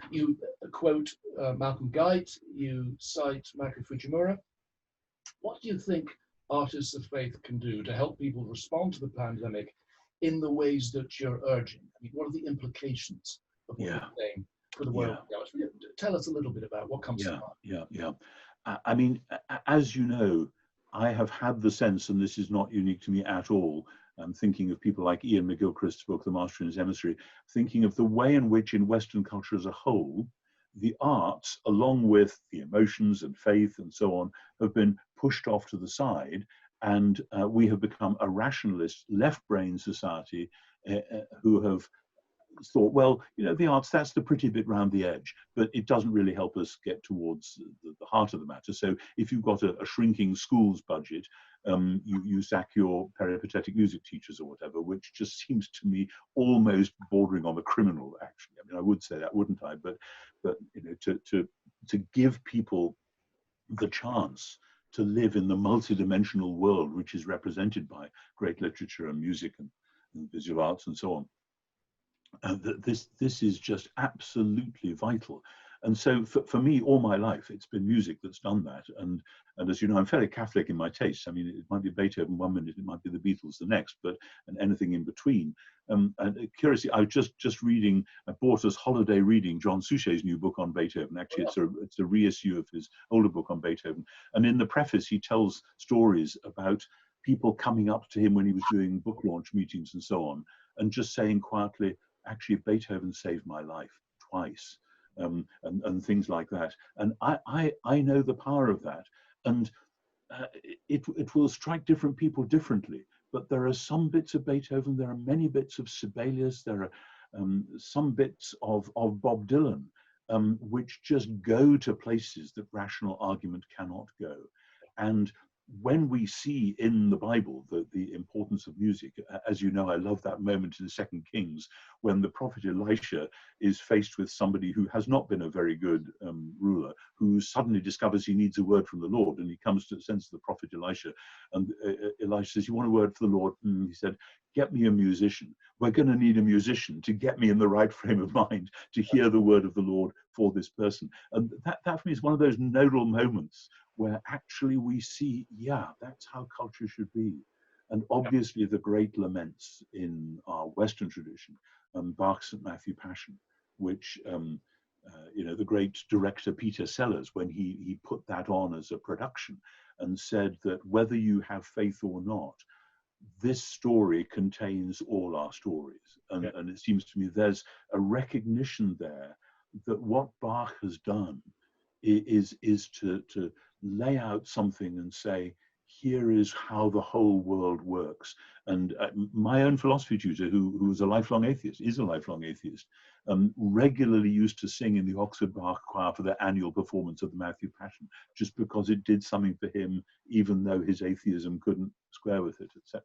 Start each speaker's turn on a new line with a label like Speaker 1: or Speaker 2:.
Speaker 1: You quote Malcolm Guite, you cite Maki Fujimura. What do you think artists of faith can do to help people respond to the pandemic in the ways that you're urging? I mean, what are the implications of what you're saying for the world? Tell us a little bit about what comes to mind.
Speaker 2: I mean, as you know, I have had the sense, and this is not unique to me at all, I'm thinking of people like Ian McGilchrist's book, The Master and His Emissary, thinking of the way in which in Western culture as a whole, the arts, along with the emotions and faith and so on, have been pushed off to the side, and we have become a rationalist, left-brain society who have thought, well, you know, the arts, that's the pretty bit round the edge, but it doesn't really help us get towards the heart of the matter. So if you've got a shrinking schools budget, you sack your peripatetic music teachers or whatever, which just seems to me almost bordering on the criminal, actually. I mean, I would say that, wouldn't I? But you know, to give people the chance to live in the multidimensional world which is represented by great literature and music and visual arts and so on. This is just absolutely vital. And so for me, all my life, it's been music that's done that. And as you know, I'm fairly Catholic in my tastes. I mean, it might be Beethoven one minute, it might be the Beatles the next, but and anything in between. And curiously, I was just reading, I bought as holiday reading John Suchet's new book on Beethoven. Actually, it's a reissue of his older book on Beethoven. And in the preface, he tells stories about people coming up to him when he was doing book launch meetings and so on, and just saying quietly, actually, Beethoven saved my life twice, and things like that. And I know the power of that. And it will strike different people differently. But there are some bits of Beethoven, there are many bits of Sibelius, there are some bits of Bob Dylan, which just go to places that rational argument cannot go. And when we see in the Bible the importance of music, as you know, I love that moment in the Second Kings when the prophet Elisha is faced with somebody who has not been a very good ruler, who suddenly discovers he needs a word from the Lord, and he comes to the sense of the prophet Elisha, and Elisha says, "You want a word for the Lord?" And he said, "Get me a musician. We're going to need a musician to get me in the right frame of mind to hear the word of the Lord for this person." And that for me is one of those nodal moments where actually we see, yeah, that's how culture should be. And obviously the great laments in our Western tradition, Bach's St. Matthew Passion, which, you know, the great director Peter Sellers, when he put that on as a production and said that whether you have faith or not, this story contains all our stories. And it seems to me there's a recognition there that what Bach has done is to lay out something and say, here is how the whole world works. And my own philosophy tutor, who was a lifelong atheist, is a lifelong atheist, regularly used to sing in the Oxford Bach Choir for their annual performance of the Matthew Passion, just because it did something for him, even though his atheism couldn't square with it, etc.